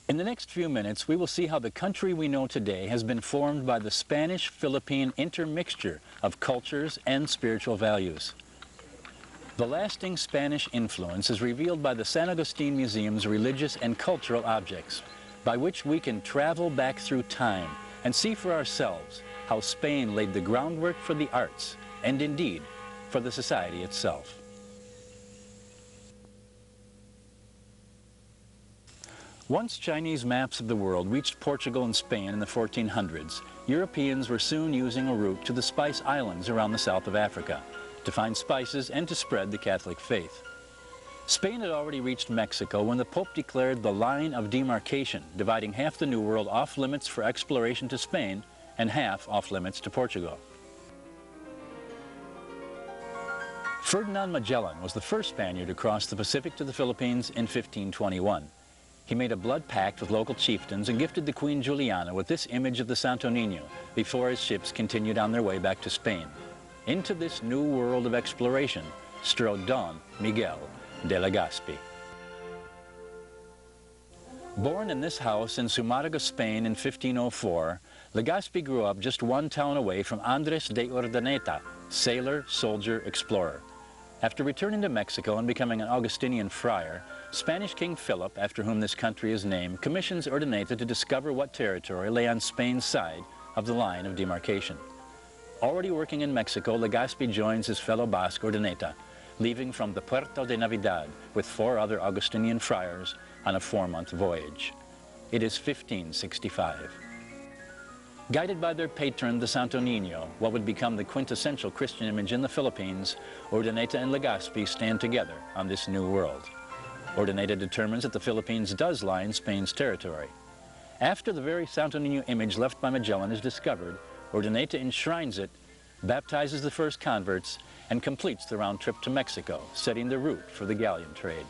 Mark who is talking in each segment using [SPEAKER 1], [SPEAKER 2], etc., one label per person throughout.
[SPEAKER 1] In the next few minutes, we will see how the country we know today has been formed by the Spanish-Philippine intermixture of cultures and spiritual values. The lasting Spanish influence is revealed by the San Agustin Museum's religious and cultural objects, by which we can travel back through time and see for ourselves how Spain laid the groundwork for the arts, and indeed, for the society itself. Once Chinese maps of the world reached Portugal and Spain in the 1400s, Europeans were soon using a route to the Spice Islands around the south of Africa to find spices and to spread the Catholic faith. Spain had already reached Mexico when the Pope declared the line of demarcation, dividing half the New World off limits for exploration to Spain and half off limits to Portugal. Ferdinand Magellan was the first Spaniard to cross the Pacific to the Philippines in 1521. He made a blood pact with local chieftains and gifted the Queen Juliana with this image of the Sto Niño before his ships continued on their way back to Spain. Into this new world of exploration strode Don Miguel De La Gaspi. Born in this house in Zumarraga, Spain in 1504, Legazpi grew up just one town away from Andres de Urdaneta, sailor, soldier, explorer. After returning to Mexico and becoming an Augustinian friar, Spanish King Philip, after whom this country is named, commissions Urdaneta to discover what territory lay on Spain's side of the line of demarcation. Already working in Mexico, Legazpi joins his fellow Basque Urdaneta, leaving from the Puerto de Navidad with 4 other Augustinian friars on a 4-month voyage. It is 1565. Guided by their patron, the Sto Niño, what would become the quintessential Christian image in the Philippines, Urdaneta and Legazpi stand together on this new world. Urdaneta determines that the Philippines does lie in Spain's territory. After the very Sto Niño image left by Magellan is discovered, Urdaneta enshrines it, baptizes the first converts, and completes the round trip to Mexico, setting the route for the galleon trade.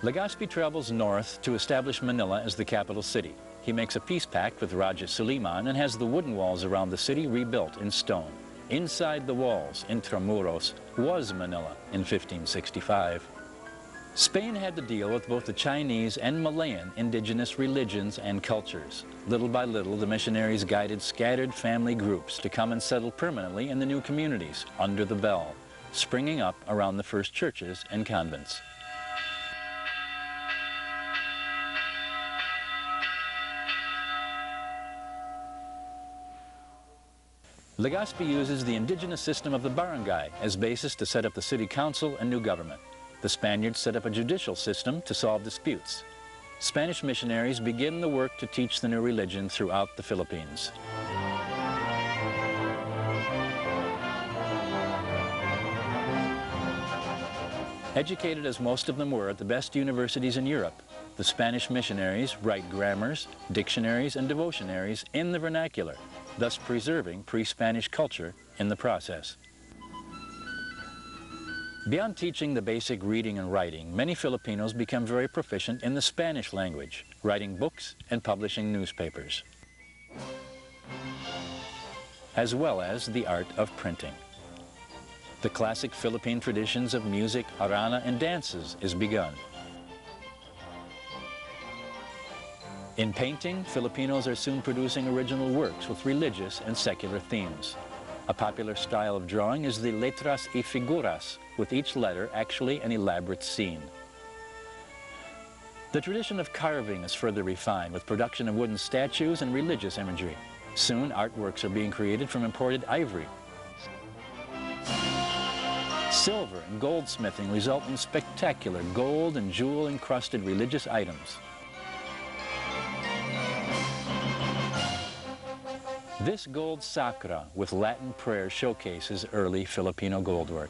[SPEAKER 1] Legazpi travels north to establish Manila as the capital city. He makes a peace pact with Raja Suleiman and has the wooden walls around the city rebuilt in stone. Inside the walls, intramuros, was Manila in 1565. Spain had to deal with both the Chinese and Malayan indigenous religions and cultures. Little by little, the missionaries guided scattered family groups to come and settle permanently in the new communities under the bell, springing up around the first churches and convents. Legazpi uses the indigenous system of the barangay as basis to set up the city council and new government. The Spaniards set up a judicial system to solve disputes. Spanish missionaries begin the work to teach the new religion throughout the Philippines. Educated as most of them were at the best universities in Europe, the Spanish missionaries write grammars, dictionaries, and devotionaries in the vernacular, thus preserving pre-Spanish culture in the process. Beyond teaching the basic reading and writing, many Filipinos become very proficient in the Spanish language, writing books and publishing newspapers, as well as the art of printing. The classic Philippine traditions of music, harana, and dances is begun. In painting, Filipinos are soon producing original works with religious and secular themes. A popular style of drawing is the letras y figuras, with each letter actually an elaborate scene. The tradition of carving is further refined with production of wooden statues and religious imagery. Soon, artworks are being created from imported ivory. Silver and goldsmithing result in spectacular gold and jewel-encrusted religious items. This gold sacra with Latin prayer showcases early Filipino goldwork.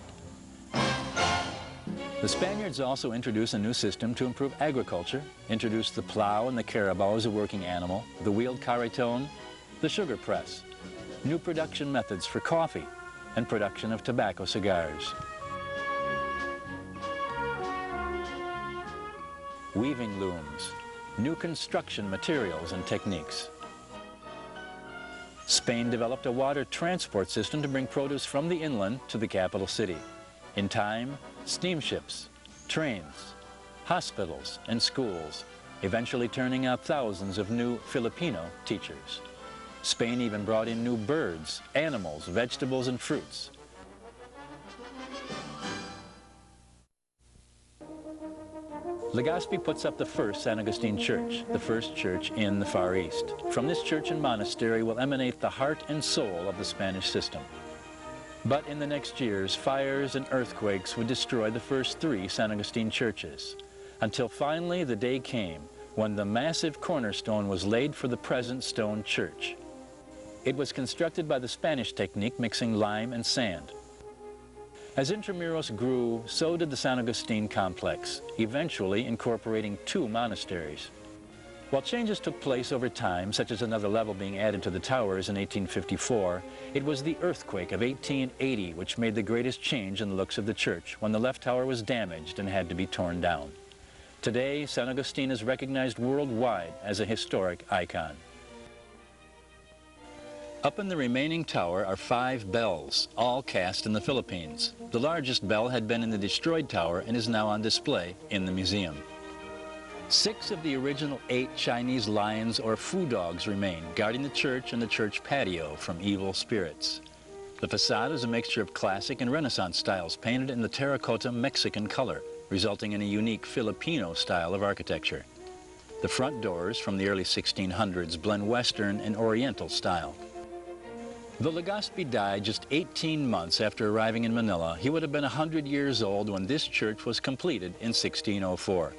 [SPEAKER 1] The Spaniards also introduced a new system to improve agriculture, introduced the plow and the carabao as a working animal, the wheeled carretón, the sugar press, new production methods for coffee, and production of tobacco cigars. Weaving looms, new construction materials and techniques. Spain developed a water transport system to bring produce from the inland to the capital city. In time, steamships, trains, hospitals, and schools, eventually turning out thousands of new Filipino teachers. Spain even brought in new birds, animals, vegetables, and fruits. Legazpi puts up the first San Agustin Church, the first church in the Far East. From this church and monastery will emanate the heart and soul of the Spanish system. But in the next years, fires and earthquakes would destroy the first 3 San Agustin churches, until finally the day came when the massive cornerstone was laid for the present stone church. It was constructed by the Spanish technique, mixing lime and sand. As Intramuros grew, so did the San Agustin complex, eventually incorporating 2 monasteries. While changes took place over time, such as another level being added to the towers in 1854, it was the earthquake of 1880 which made the greatest change in the looks of the church, when the left tower was damaged and had to be torn down. Today, San Agustin is recognized worldwide as a historic icon. Up in the remaining tower are 5 bells, all cast in the Philippines. The largest bell had been in the destroyed tower and is now on display in the museum. 6 of the original 8 Chinese lions or fu dogs remain, guarding the church and the church patio from evil spirits. The facade is a mixture of classic and Renaissance styles, painted in the terracotta Mexican color, resulting in a unique Filipino style of architecture. The front doors, from the early 1600s, blend Western and Oriental style. Though Legazpi died just 18 months after arriving in Manila, he would have been 100 years old when this church was completed in 1604.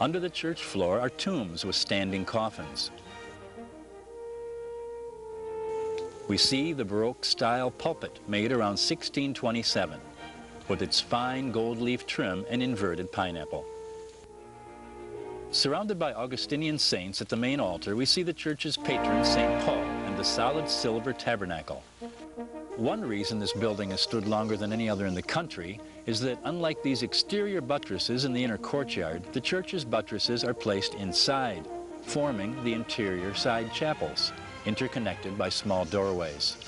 [SPEAKER 1] Under the church floor are tombs with standing coffins. We see the Baroque-style pulpit made around 1627, with its fine gold leaf trim and inverted pineapple. Surrounded by Augustinian saints at the main altar, we see the church's patron, St. Paul, and the solid silver tabernacle. One reason this building has stood longer than any other in the country is that, unlike these exterior buttresses in the inner courtyard, the church's buttresses are placed inside, forming the interior side chapels, interconnected by small doorways.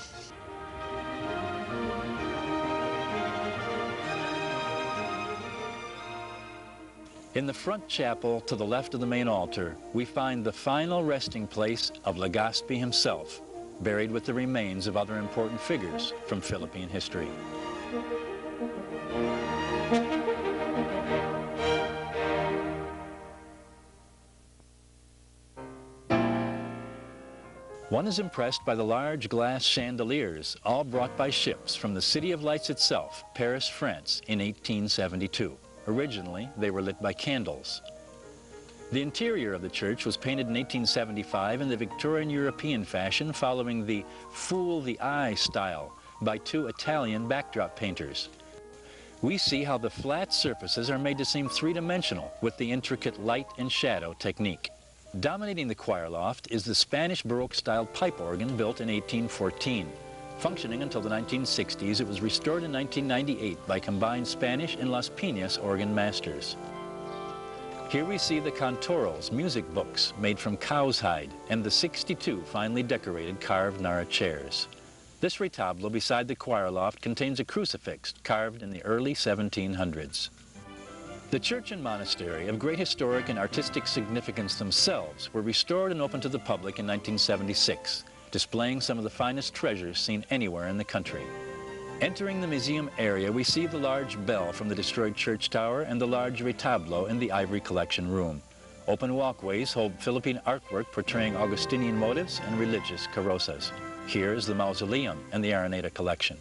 [SPEAKER 1] In the front chapel, to the left of the main altar, we find the final resting place of Legazpi himself, buried with the remains of other important figures from Philippine history. One is impressed by the large glass chandeliers, all brought by ships from the City of Lights itself, Paris, France, in 1872. Originally, they were lit by candles. The interior of the church was painted in 1875 in the Victorian European fashion, following the Fool the Eye style by 2 Italian backdrop painters. We see how the flat surfaces are made to seem 3-dimensional with the intricate light and shadow technique. Dominating the choir loft is the Spanish Baroque-style pipe organ built in 1814. Functioning until the 1960s, it was restored in 1998 by combined Spanish and Las Piñas organ masters. Here we see the cantoros, music books made from cow's hide, and the 62 finely decorated carved Narra chairs. This retablo beside the choir loft contains a crucifix carved in the early 1700s. The church and monastery, of great historic and artistic significance themselves, were restored and opened to the public in 1976. Displaying some of the finest treasures seen anywhere in the country. Entering the museum area, we see the large bell from the destroyed church tower and the large retablo in the ivory collection room. Open walkways hold Philippine artwork portraying Augustinian motifs and religious carrozas. Here is the mausoleum and the Araneta collection.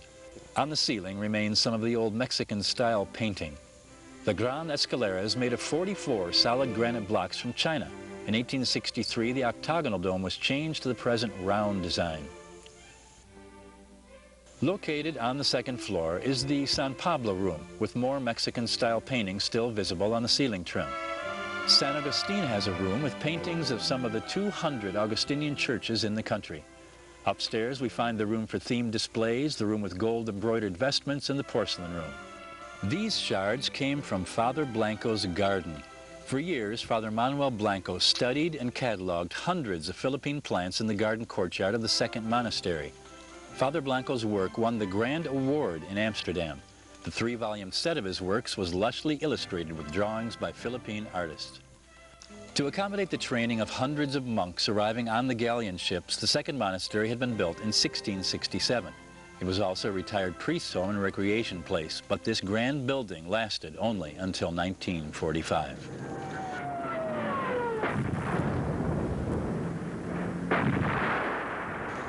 [SPEAKER 1] On the ceiling remains some of the old Mexican-style painting. The Gran Escalara is made of 44 solid granite blocks from China. In 1863, the octagonal dome was changed to the present round design. Located on the 2nd floor is the San Pablo room, with more Mexican-style paintings still visible on the ceiling trim. San Agustin has a room with paintings of some of the 200 Augustinian churches in the country. Upstairs, we find the room for themed displays, the room with gold-embroidered vestments, and the porcelain room. These shards came from Father Blanco's garden. For years, Father Manuel Blanco studied and cataloged hundreds of Philippine plants in the garden courtyard of the 2nd monastery. Father Blanco's work won the Grand Award in Amsterdam. The 3-volume set of his works was lushly illustrated with drawings by Philippine artists. To accommodate the training of hundreds of monks arriving on the galleon ships, the second monastery had been built in 1667. It was also a retired priest's home and recreation place, but this grand building lasted only until 1945.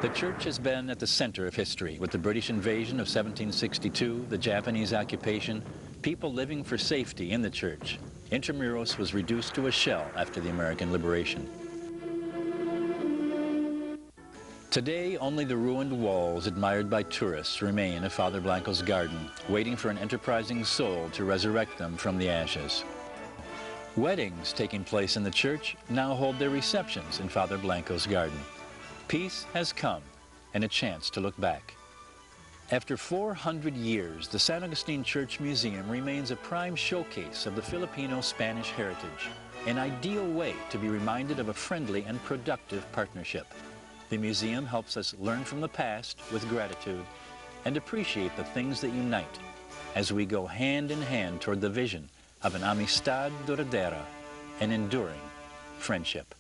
[SPEAKER 1] The church has been at the center of history, with the British invasion of 1762, the Japanese occupation, people living for safety in the church. Intramuros was reduced to a shell after the American liberation. Today, only the ruined walls admired by tourists remain of Father Blanco's garden, waiting for an enterprising soul to resurrect them from the ashes. Weddings taking place in the church now hold their receptions in Father Blanco's garden. Peace has come, and a chance to look back. After 400 years, the San Agustin Church Museum remains a prime showcase of the Filipino-Spanish heritage, an ideal way to be reminded of a friendly and productive partnership. The museum helps us learn from the past with gratitude and appreciate the things that unite as we go hand in hand toward the vision of an amistad duradera, an enduring friendship.